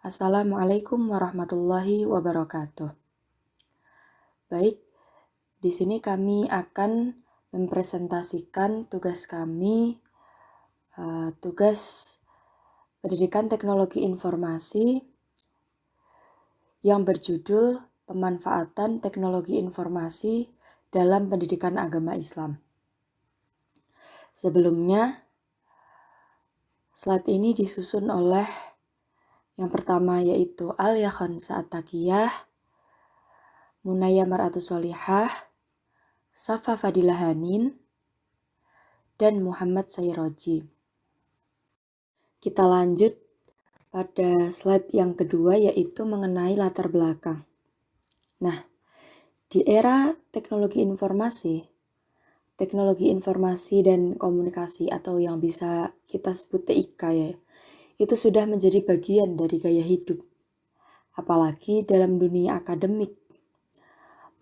Assalamualaikum warahmatullahi wabarakatuh. Baik, di sini kami akan mempresentasikan tugas kami, tugas Pendidikan Teknologi Informasi yang berjudul Pemanfaatan Teknologi Informasi dalam Pendidikan Agama Islam. Sebelumnya, slide ini disusun oleh yang pertama yaitu Alia Khonsa At-Taqiyah, Munaya Mar'atus Solihah, Safa Fadilah Hanin, dan Muhammad Sayroji. Kita lanjut pada slide yang kedua yaitu mengenai latar belakang. Nah, di era teknologi informasi dan komunikasi atau yang bisa kita sebut TIK ya, itu sudah menjadi bagian dari gaya hidup. Apalagi dalam dunia akademik.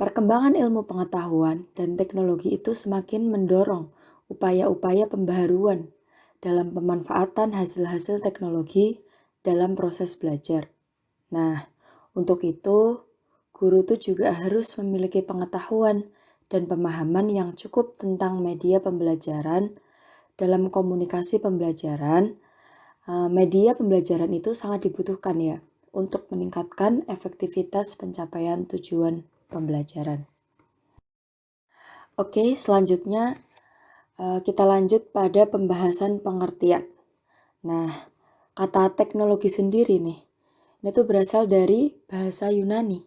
Perkembangan ilmu pengetahuan dan teknologi itu semakin mendorong upaya-upaya pembaharuan dalam pemanfaatan hasil-hasil teknologi dalam proses belajar. Nah, untuk itu, guru itu juga harus memiliki pengetahuan dan pemahaman yang cukup tentang media pembelajaran. Dalam komunikasi pembelajaran, media pembelajaran itu sangat dibutuhkan ya, untuk meningkatkan efektivitas pencapaian tujuan pembelajaran. Oke, selanjutnya kita lanjut pada pembahasan pengertian. Nah, kata teknologi sendiri nih, ini tuh berasal dari bahasa Yunani.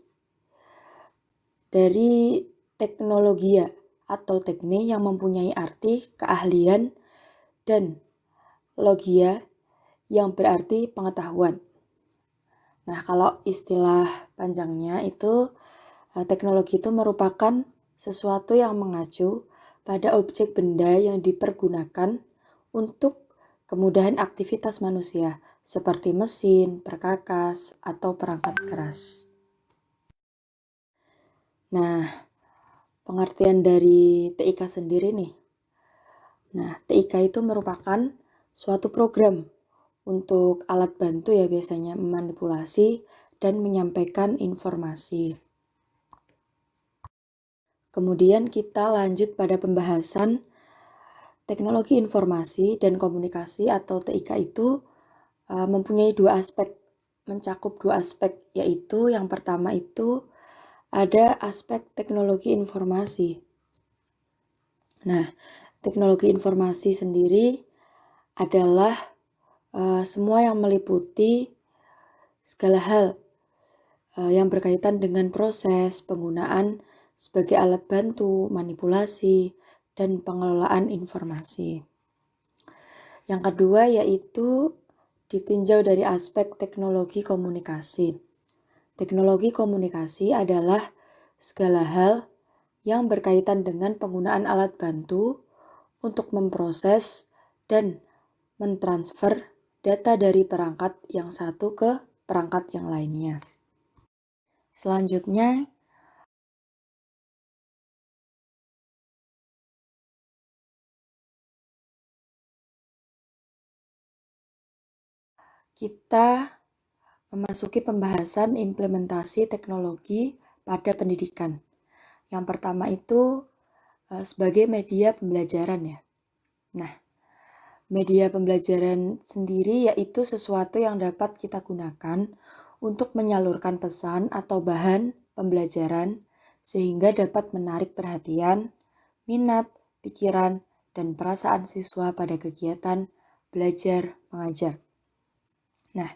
Dari teknologia atau teknik yang mempunyai arti keahlian dan logia yang berarti pengetahuan. Nah, kalau istilah panjangnya itu teknologi itu merupakan sesuatu yang mengacu pada objek benda yang dipergunakan untuk kemudahan aktivitas manusia, seperti mesin, perkakas, atau perangkat keras. Nah, pengertian dari TIK sendiri nih. Nah, TIK itu merupakan suatu program untuk alat bantu ya biasanya memanipulasi dan menyampaikan informasi. Kemudian kita lanjut pada pembahasan teknologi informasi dan komunikasi atau TIK itu mempunyai dua aspek, mencakup dua aspek, yaitu yang pertama itu ada aspek teknologi informasi. Nah, teknologi informasi sendiri adalah semua yang meliputi segala hal yang berkaitan dengan proses penggunaan sebagai alat bantu, manipulasi, dan pengelolaan informasi. Yang kedua yaitu ditinjau dari aspek teknologi komunikasi. Teknologi komunikasi adalah segala hal yang berkaitan dengan penggunaan alat bantu untuk memproses dan mentransfer data dari perangkat yang satu ke perangkat yang lainnya. Selanjutnya, kita memasuki pembahasan implementasi teknologi pada pendidikan. Yang pertama itu sebagai media pembelajaran ya. Nah, media pembelajaran sendiri yaitu sesuatu yang dapat kita gunakan untuk menyalurkan pesan atau bahan pembelajaran sehingga dapat menarik perhatian, minat, pikiran, dan perasaan siswa pada kegiatan belajar mengajar. Nah,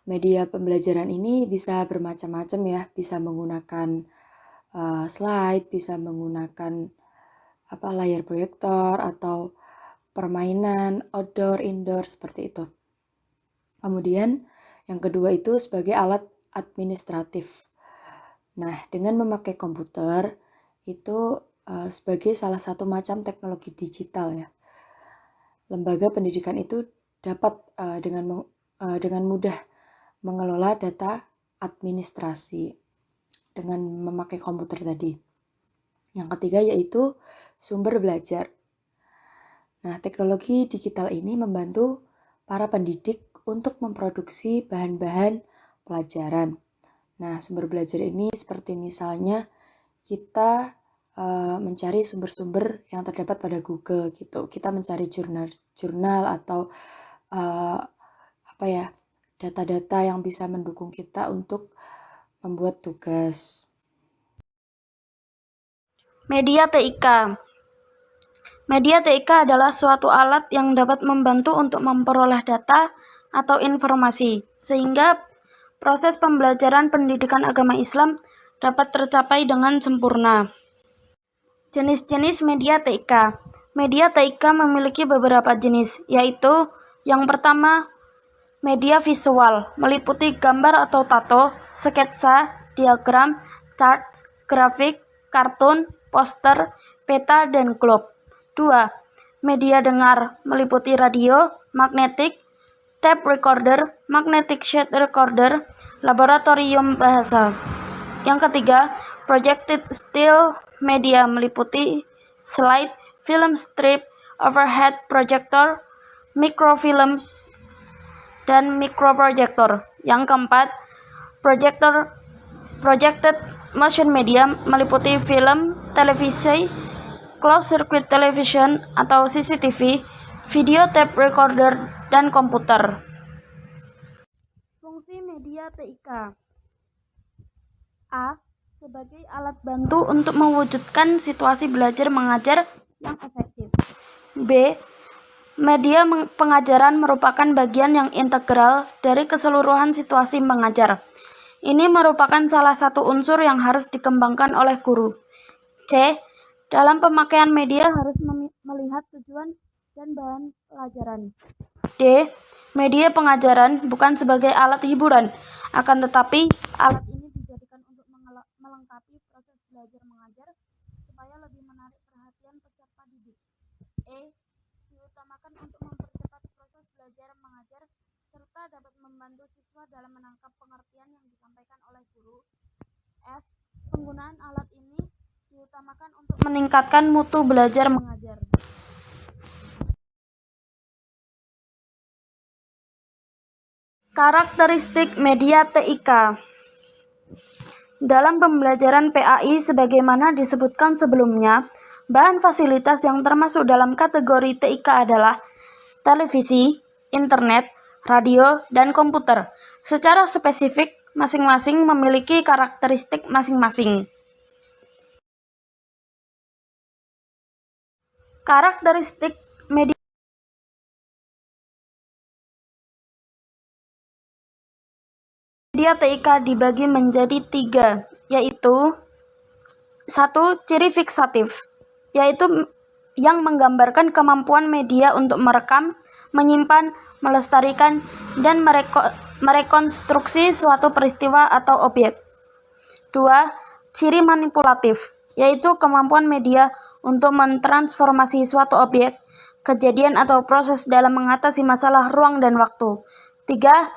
media pembelajaran ini bisa bermacam-macam ya, bisa menggunakan slide, bisa menggunakan layar proyektor atau permainan outdoor, indoor seperti itu. Kemudian yang kedua itu sebagai alat administratif. Nah, dengan memakai komputer itu sebagai salah satu macam teknologi digital ya. Lembaga pendidikan itu dapat dengan mudah mengelola data administrasi dengan memakai komputer tadi. Yang ketiga yaitu sumber belajar. Nah, teknologi digital ini membantu para pendidik untuk memproduksi bahan-bahan pelajaran. Nah, sumber belajar ini seperti misalnya kita mencari sumber-sumber yang terdapat pada Google gitu. Kita mencari jurnal atau data-data yang bisa mendukung kita untuk membuat tugas. Media TIK. Media TIK adalah suatu alat yang dapat membantu untuk memperoleh data atau informasi, sehingga proses pembelajaran pendidikan agama Islam dapat tercapai dengan sempurna. Jenis-jenis media TIK. Media TIK memiliki beberapa jenis, yaitu yang pertama, media visual, meliputi gambar atau tato, sketsa, diagram, chart, grafik, kartun, poster, peta, dan globe. 2. Media dengar, meliputi radio, magnetik, tape recorder, magnetic sheet recorder, laboratorium bahasa. Yang ketiga, projected still media, meliputi slide, film strip, overhead projector, microfilm, dan microprojector. Yang keempat, projected motion media, meliputi film, televisi, closed circuit television atau CCTV, video tape recorder, dan komputer. Fungsi media TIK. A. Sebagai alat bantu untuk mewujudkan situasi belajar mengajar yang efektif. B. Media pengajaran merupakan bagian yang integral dari keseluruhan situasi mengajar. Ini merupakan salah satu unsur yang harus dikembangkan oleh guru. C. Dalam pemakaian media harus melihat tujuan dan bahan pelajaran. D. Media pengajaran bukan sebagai alat hiburan, akan tetapi alat ini dijadikan untuk melengkapi proses belajar mengajar supaya lebih menarik perhatian peserta didik. E. Diutamakan untuk mempercepat proses belajar mengajar serta dapat membantu siswa dalam menangkap pengertian yang disampaikan oleh guru. F. Penggunaan alat ini diutamakan untuk meningkatkan mutu belajar mengajar. Karakteristik media TIK. Dalam pembelajaran PAI sebagaimana disebutkan sebelumnya, bahan fasilitas yang termasuk dalam kategori TIK adalah televisi, internet, radio, dan komputer. Secara spesifik, masing-masing memiliki karakteristik masing-masing. Karakteristik media TIK dibagi menjadi 3, yaitu 1. Ciri fiksatif, yaitu yang menggambarkan kemampuan media untuk merekam, menyimpan, melestarikan, dan merekonstruksi suatu peristiwa atau objek. 2. Ciri manipulatif, yaitu kemampuan media untuk mentransformasi suatu objek, kejadian atau proses dalam mengatasi masalah ruang dan waktu. 3.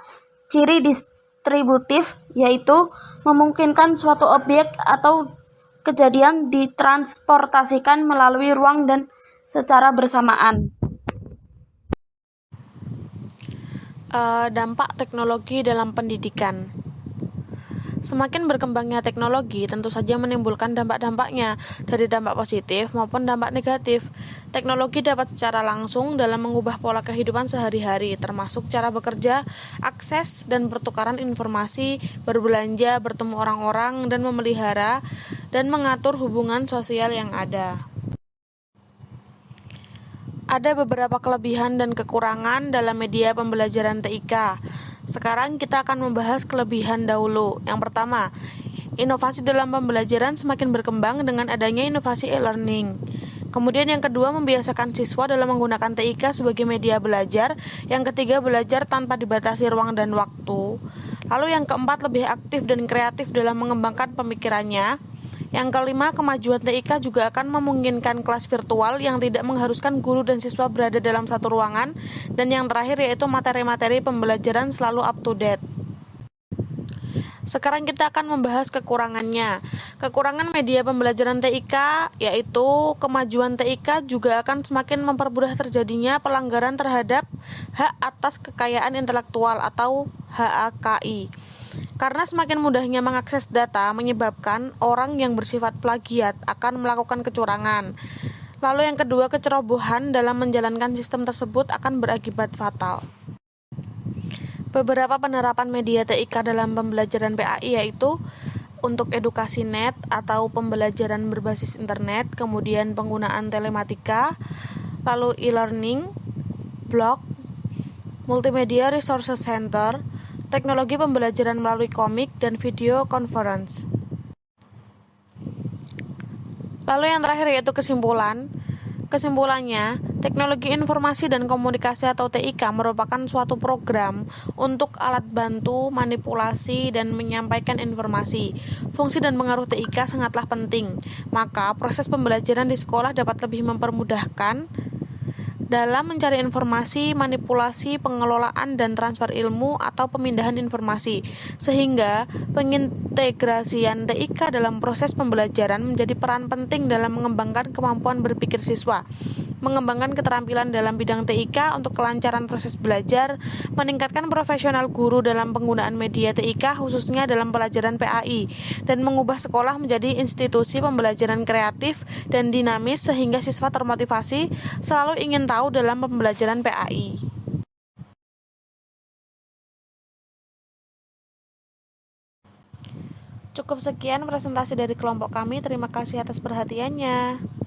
Ciri distributif, yaitu memungkinkan suatu objek atau kejadian ditransportasikan melalui ruang dan secara bersamaan. Dampak teknologi dalam pendidikan. Semakin berkembangnya teknologi tentu saja menimbulkan dampak-dampaknya, dari dampak positif maupun dampak negatif. Teknologi dapat secara langsung dalam mengubah pola kehidupan sehari-hari, termasuk cara bekerja, akses dan pertukaran informasi, berbelanja, bertemu orang-orang, dan memelihara dan mengatur hubungan sosial yang ada. Ada beberapa kelebihan dan kekurangan dalam media pembelajaran TIK. Sekarang kita akan membahas kelebihan dahulu. Yang pertama, inovasi dalam pembelajaran semakin berkembang dengan adanya inovasi e-learning. Kemudian yang kedua, membiasakan siswa dalam menggunakan TIK sebagai media belajar. Yang ketiga, belajar tanpa dibatasi ruang dan waktu. Lalu yang keempat, lebih aktif dan kreatif dalam mengembangkan pemikirannya. Yang kelima, kemajuan TIK juga akan memungkinkan kelas virtual yang tidak mengharuskan guru dan siswa berada dalam satu ruangan. Dan yang terakhir yaitu materi-materi pembelajaran selalu up to date. Sekarang kita akan membahas kekurangannya. Kekurangan media pembelajaran TIK yaitu kemajuan TIK juga akan semakin mempermudah terjadinya pelanggaran terhadap hak atas kekayaan intelektual atau HAKI. Karena semakin mudahnya mengakses data menyebabkan orang yang bersifat plagiat akan melakukan kecurangan. Lalu yang kedua, kecerobohan dalam menjalankan sistem tersebut akan berakibat fatal. Beberapa penerapan media TIK dalam pembelajaran PAI yaitu untuk edukasi net atau pembelajaran berbasis internet, kemudian penggunaan telematika, lalu e-learning, blog, multimedia resources center, teknologi pembelajaran melalui komik dan video conference. Lalu yang terakhir yaitu kesimpulan. Kesimpulannya, teknologi informasi dan komunikasi atau TIK merupakan suatu program untuk alat bantu, manipulasi, dan menyampaikan informasi. Fungsi dan pengaruh TIK sangatlah penting, maka proses pembelajaran di sekolah dapat lebih mempermudahkan dalam mencari informasi, manipulasi, pengelolaan, dan transfer ilmu atau pemindahan informasi, sehingga pengintegrasian TIK dalam proses pembelajaran menjadi peran penting dalam mengembangkan kemampuan berpikir siswa, mengembangkan keterampilan dalam bidang TIK untuk kelancaran proses belajar, meningkatkan profesional guru dalam penggunaan media TIK khususnya dalam pelajaran PAI, dan mengubah sekolah menjadi institusi pembelajaran kreatif dan dinamis sehingga siswa termotivasi selalu ingin tahu dalam pembelajaran PAI. Cukup sekian presentasi dari kelompok kami. Terima kasih atas perhatiannya.